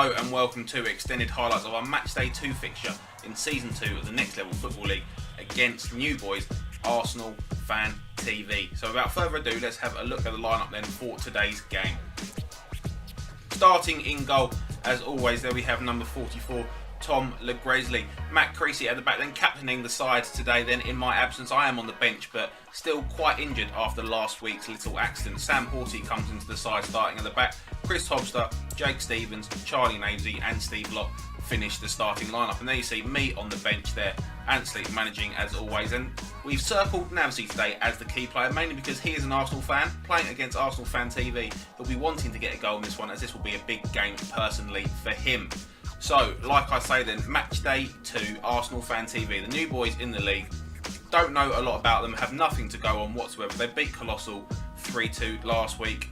Hello and welcome to extended highlights of our Matchday 2 fixture in Season 2 of the Next Level Football League against new boys Arsenal FANTV. So without further ado, let's have a look at the lineup then for today's game. Starting in goal, as always, there we have number 44, Tom Legresley. Matt Creasy at the back, then captaining the side today. Then in my absence, I am on the bench, but still quite injured after last week's little accident. Sam Horty comes into the side starting at the back. Chris Hobster, Jake Stevens, Charlie Navesy and Steve Locke finish the starting lineup. And there you see me on the bench there, Ansley managing as always. And we've circled Navesy today as the key player, mainly because he is an Arsenal fan, playing against Arsenal FANTV. He'll be wanting to get a goal in this one, as this will be a big game personally for him. So, like I say then, Matchday 2, Arsenal FANTV, the new boys in the league. Don't know a lot about them, have nothing to go on whatsoever. They beat Colossal 3-2 last week.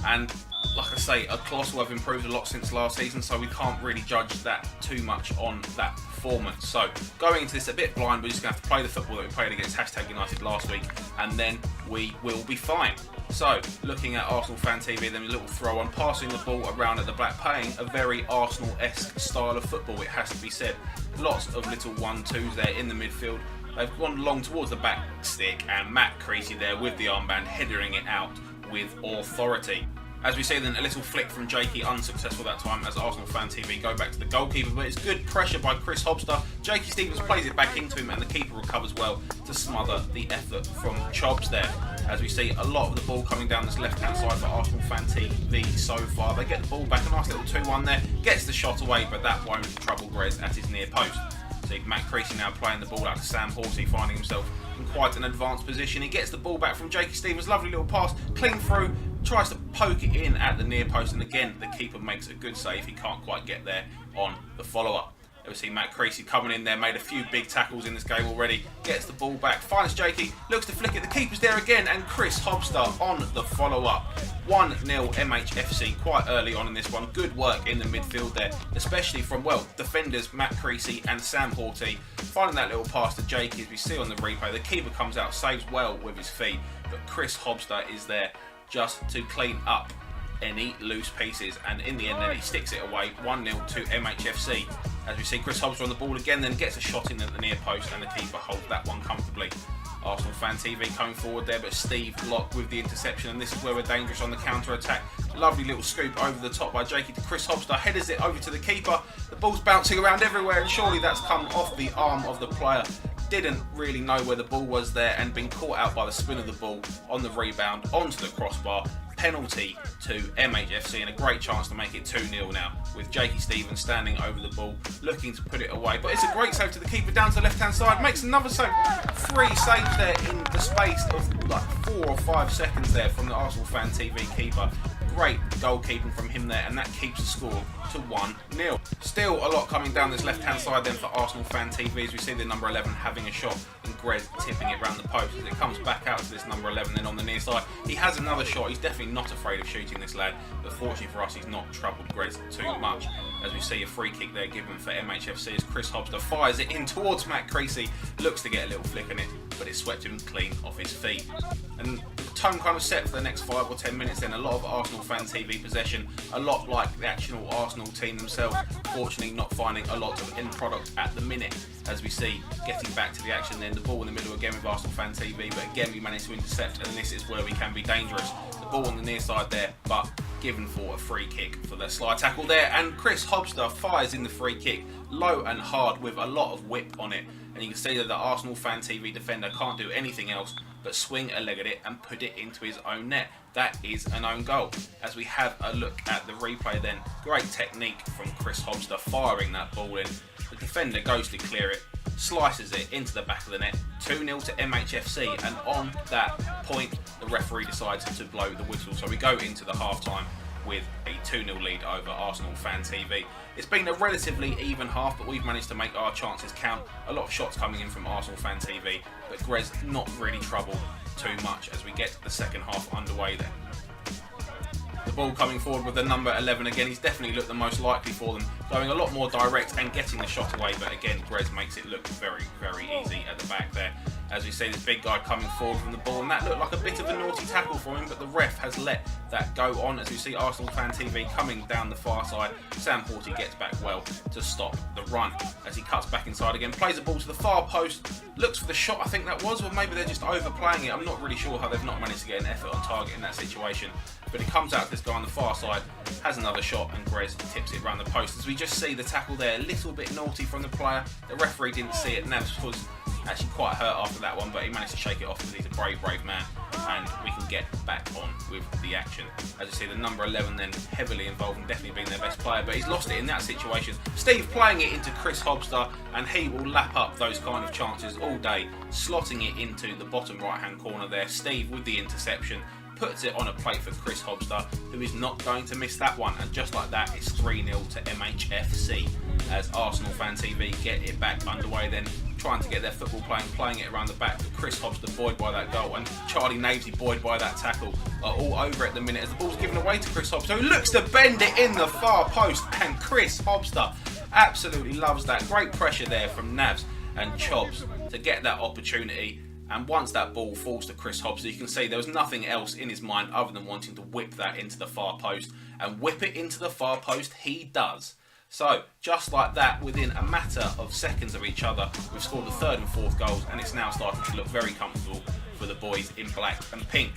And like I say, Colossal have improved a lot since last season, so we can't really judge that too much on that performance. So, going into this a bit blind, we're just going to have to play the football that we played against #United last week, and then we will be fine. So, looking at Arsenal FANTV, then a little throw on, passing the ball around at the back, playing a very Arsenal-esque style of football, it has to be said. Lots of little 1-2s there in the midfield. They've gone long towards the back stick, and Matt Creasy there with the armband, headering it out with authority. As we see then, a little flick from Jakey, unsuccessful that time as Arsenal FANTV go back to the goalkeeper, but it's good pressure by Chris Hobster. Jakey Stevens plays it back into him and the keeper recovers well to smother the effort from Chobs there. As we see a lot of the ball coming down this left-hand side for Arsenal FANTV so far. They get the ball back, a nice little 2-1 there, gets the shot away, but that won't trouble Grez at his near post. See Matt Creasy now playing the ball out to Sam Horty, finding himself in quite an advanced position. He gets the ball back from Jakey Stevens, lovely little pass, clean through, tries to poke it in at the near post, and again the keeper makes a good save. He can't quite get there on the follow-up. We see Matt Creasy coming in there, made a few big tackles in this game already, gets the ball back, finds Jakey, looks to flick it, the keeper's there again, and Chris Hobster on the follow-up. 1-0 MHFC quite early on in this one. Good work in the midfield there, especially from, well, defenders Matt Creasy and Sam Horty. Finding that little pass to Jakey, as we see on the replay, the keeper comes out, saves well with his feet, but Chris Hobster is there just to clean up any loose pieces, and in the end then he sticks it away. 1-0 to MHFC. As we see Chris Hobster on the ball again, then gets a shot in at the near post and the keeper holds that one comfortably. Arsenal FANTV coming forward there, but Steve Locke with the interception, and this is where we're dangerous on the counter-attack. Lovely little scoop over the top by Jakey to Chris Hobster, headers it over to the keeper. The ball's bouncing around everywhere, and surely that's come off the arm of the player. Didn't really know where the ball was there and been caught out by the spin of the ball on the rebound onto the crossbar. Penalty to MHFC, and a great chance to make it 2-0 now, with Jakey Stevens standing over the ball looking to put it away, but it's a great save to the keeper down to the left hand side, makes another save. 3 saves there in the space of like 4 or 5 seconds there from the Arsenal FANTV keeper. Great goalkeeping from him there, and that keeps the score to 1-0. Still a lot coming down this left hand side then for Arsenal FANTV, as we see the number 11 having a shot and Grez tipping it round the post as it comes back out to this number 11 then on the near side. He has another shot, he's definitely not afraid of shooting this lad, but fortunately for us he's not troubled Grez too much, as we see a free kick there given for MHFC as Chris Hobster fires it in towards Matt Creasy, looks to get a little flick on it, but it swept him clean off his feet. And the tone kind of set for the next 5 or 10 minutes then, a lot of Arsenal FANTV possession, a lot like the actual Arsenal team themselves, fortunately not finding a lot of end product at the minute, as we see getting back to the action then, the ball in the middle again with Arsenal FANTV, but again we managed to intercept, and this is where we can be dangerous. The ball on the near side there, but given for a free kick for the slide tackle there, and Chris Hobster fires in the free kick, low and hard with a lot of whip on it, and you can see that the Arsenal FANTV defender can't do anything else but swing a leg at it and put it into his own net. That is an own goal. As we have a look at the replay then, great technique from Chris Hobster firing that ball in. The defender goes to clear it, slices it into the back of the net. 2-0 to MHFC, and on that point the referee decides to blow the whistle, so we go into the half-time with a 2-0 lead over Arsenal FANTV. It's been a relatively even half, but we've managed to make our chances count. A lot of shots coming in from Arsenal FANTV, but Grez not really troubled too much as we get the second half underway then. The ball coming forward with the number 11 again, he's definitely looked the most likely for them, going a lot more direct and getting the shot away, but again Grez makes it look very, very easy at the back there. as we see this big guy coming forward from the ball, and that looked like a bit of a naughty tackle for him, but the ref has let that go on. As we see Arsenal Fan TV coming down the far side, Sam Horty gets back well to stop the run as he cuts back inside again, plays the ball to the far post, looks for the shot, I think that was, or maybe they're just overplaying it. I'm not really sure how they've not managed to get an effort on target in that situation, but it comes out to this guy on the far side, has another shot, and Grez tips it around the post. As we just see the tackle there, a little bit naughty from the player. The referee didn't see it. Navs was actually quite hurt after that one, but he managed to shake it off because he's a brave man, and we can get back on with the action. As you see, the number 11 then heavily involved and definitely being their best player, but he's lost it in that situation. Steve playing it into Chris Hobmeister, and he will lap up those kind of chances all day, slotting it into the bottom right hand corner there. Steve with the interception puts it on a plate for Chris Hobmeister, who is not going to miss that one, and just like that it's 3-0 to MHFC as Arsenal Fan TV get it back underway then, trying to get their football playing it around the back, but Chris Hobmeister buoyed by that goal and Charlie Navesy buoyed by that tackle are all over at the minute as the ball's given away to Chris Hobmeister, who looks to bend it in the far post, and Chris Hobmeister absolutely loves that. Great pressure there from Navs and Chobs to get that opportunity. And once that ball falls to Chris Hobmeister, you can see there was nothing else in his mind other than wanting to whip that into the far post. And whip it into the far post he does. So, just like that, within a matter of seconds of each other, we've scored the third and fourth goals, and it's now starting to look very comfortable for the boys in black and pink.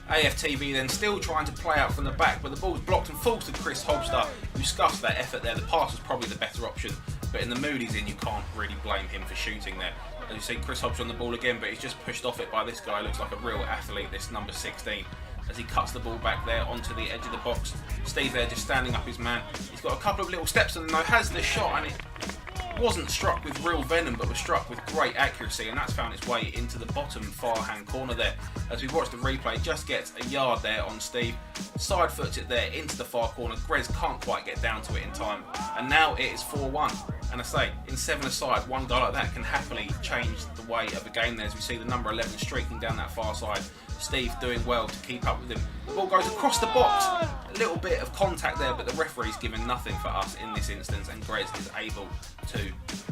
AFTV then still trying to play out from the back, but the ball's blocked and falls to Chris Hobmeister, who scuffs that effort there. The pass was probably the better option, but in the mood he's in, you can't really blame him for shooting there. As you see, Chris Hobmeister on the ball again, but he's just pushed off it by this guy. Looks like a real athlete, this number 16. As he cuts the ball back there onto the edge of the box. Steve there just standing up his man. He's got a couple of little steps and though has the shot, and it wasn't struck with real venom but was struck with great accuracy, and that's found its way into the bottom far hand corner there. As we watch the replay, just gets a yard there on Steve, side foots it there into the far corner. Grez can't quite get down to it in time, and now it is 4-1. And I say, in 7-a-side, one guy like that can happily change the way of a game there. As we see the number 11 streaking down that far side, Steve doing well to keep up with him. The ball goes across the box, a little bit of contact there, but the referee's given nothing for us in this instance, and Grez is able to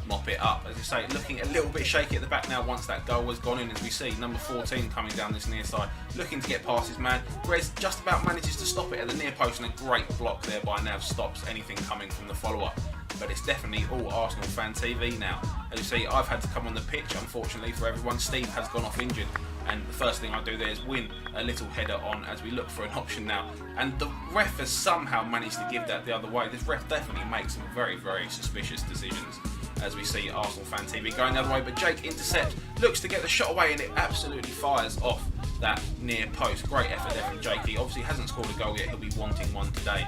mop it up. As you say, looking a little bit shaky at the back now once that goal was gone in, as we see number 14 coming down this near side, looking to get past his man. Grez just about manages to stop it at the near post, and a great block there by Nav stops anything coming from the follow-up. But it's definitely all Arsenal Fan TV now. As you see, I've had to come on the pitch, unfortunately for everyone. Steve has gone off injured, and the first thing I do there is win a little header on as we look for an option now. And the ref has somehow managed to give that the other way. This ref definitely makes some very, very suspicious decisions. As we see Arsenal Fan TV going the other way, but Jake intercepts, looks to get the shot away, and it absolutely fires off that near post. Great effort there from Jake. He obviously hasn't scored a goal yet, he'll be wanting one today.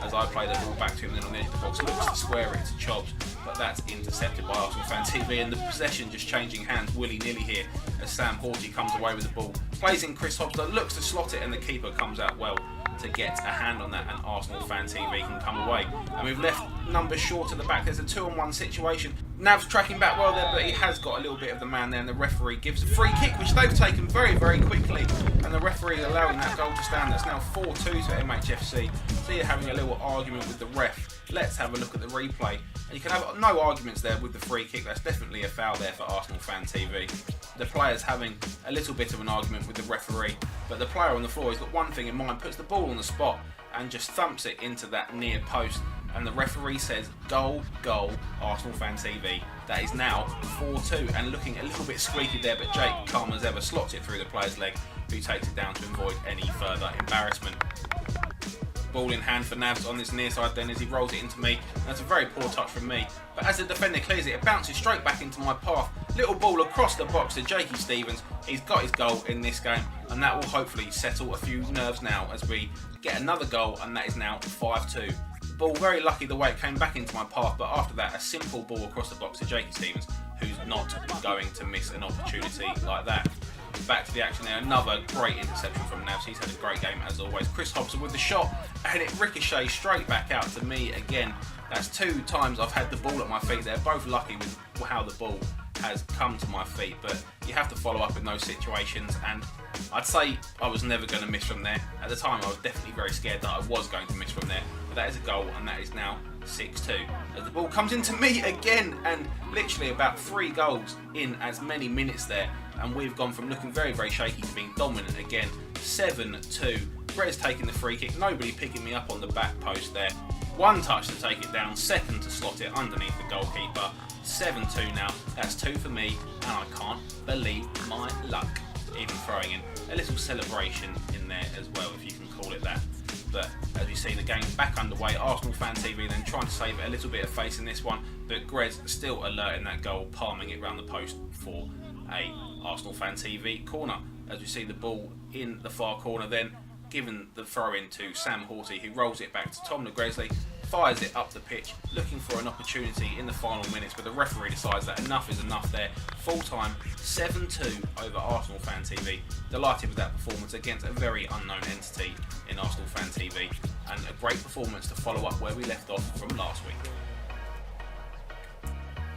As I play the ball back to him, then on the edge of the box, looks to square it to Chobs, but that's intercepted by Arsenal Fan TV, and the possession just changing hands willy-nilly here as Sam Horty comes away with the ball, plays in Chris Hobmeister, looks to slot it, and the keeper comes out well to get a hand on that, and Arsenal Fan TV can come away. And we've left numbers short at the back. There's a 2-on-1 situation. Nav's tracking back well there, but he has got a little bit of the man there, and the referee gives a free kick, which they've taken very, very quickly, and the referee allowing that goal to stand. That's now 4-2 to MHFC. So you're having a little argument with the ref. Let's have a look at the replay. And you can have no arguments there with the free kick. That's definitely a foul there for Arsenal Fan TV. The player's having a little bit of an argument with the referee, but the player on the floor has got one thing in mind, puts the ball on the spot and just thumps it into that near post, and the referee says goal, goal, Arsenal Fan TV. That is now 4-2, and looking a little bit squeaky there, but Jake, calm as ever, slots it through the player's leg, who takes it down to avoid any further embarrassment. Ball in hand for Navs on this near side then as he rolls it into me. That's a very poor touch from me, but as the defender clears it, it bounces straight back into my path. Little ball across the box to Jakey Stevens. He's got his goal in this game, and that will hopefully settle a few nerves now as we get another goal, and that is now 5-2. Ball very lucky the way it came back into my path, but after that a simple ball across the box to Jakey Stevens, who's not going to miss an opportunity like that. Back to the action there, another great interception from Navs. He's had a great game as always. Chris Hobson with the shot, and it ricochets straight back out to me again. That's 2 times I've had the ball at my feet there, both lucky with how the ball has come to my feet, but you have to follow up in those situations, and I'd say I was never going to miss from there. At the time I was definitely very scared that I was going to miss from there, but that is a goal, and that is now 6-2. As the ball comes into me again, and literally about 3 goals in as many minutes there, and we've gone from looking very, very shaky to being dominant again. 7-2. Grez taking the free kick, nobody picking me up on the back post there. 1 touch to take it down, 2nd to slot it underneath the goalkeeper. 7-2 now, that's 2 for me, and I can't believe my luck. Even throwing in a little celebration in there as well, if you can call it that. But as we see, the game's back underway. Arsenal Fan TV then trying to save it a little bit of face in this one, but Grez still alert in that goal, palming it round the post for a Arsenal Fan TV corner. As we see the ball in the far corner then, given the throw in to Sam Horty, who rolls it back to Tom Le Grizzly, fires it up the pitch, looking for an opportunity in the final minutes, but the referee decides that enough is enough there. Full time, 7-2 over Arsenal Fan TV. Delighted with that performance against a very unknown entity in Arsenal Fan TV, and a great performance to follow up where we left off from last week.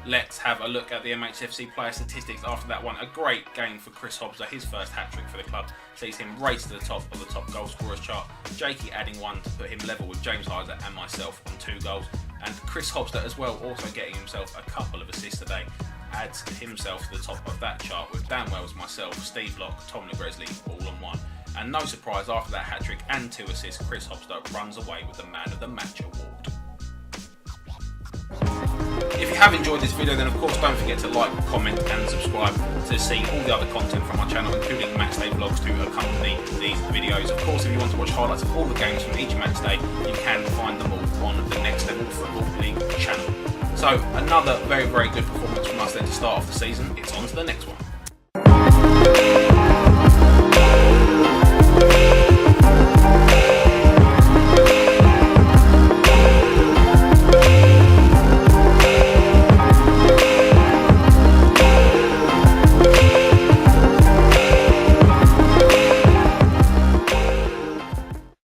Let's have a look at the MHFC player statistics after that one. A great game for Chris Hobster. His first hat-trick for the club sees him race to the top of the top goal scorers chart. Jakey adding 1 to put him level with James Heiser and myself on 2 goals. And Chris Hobster as well, also getting himself a couple of assists today. Adds himself to the top of that chart with Dan Wells, myself, Steve Locke, Tom Le Grizzly all on 1. And no surprise, after that hat-trick and 2 assists, Chris Hobster runs away with the Man of the Match award. If you have enjoyed this video, then of course don't forget to like, comment and subscribe to see all the other content from our channel, including Matchday vlogs to accompany these videos. Of course, if you want to watch highlights of all the games from each Matchday, you can find them all on the Next Level Football League channel. So another very, very good performance from us then to start off the season. It's on to the next one.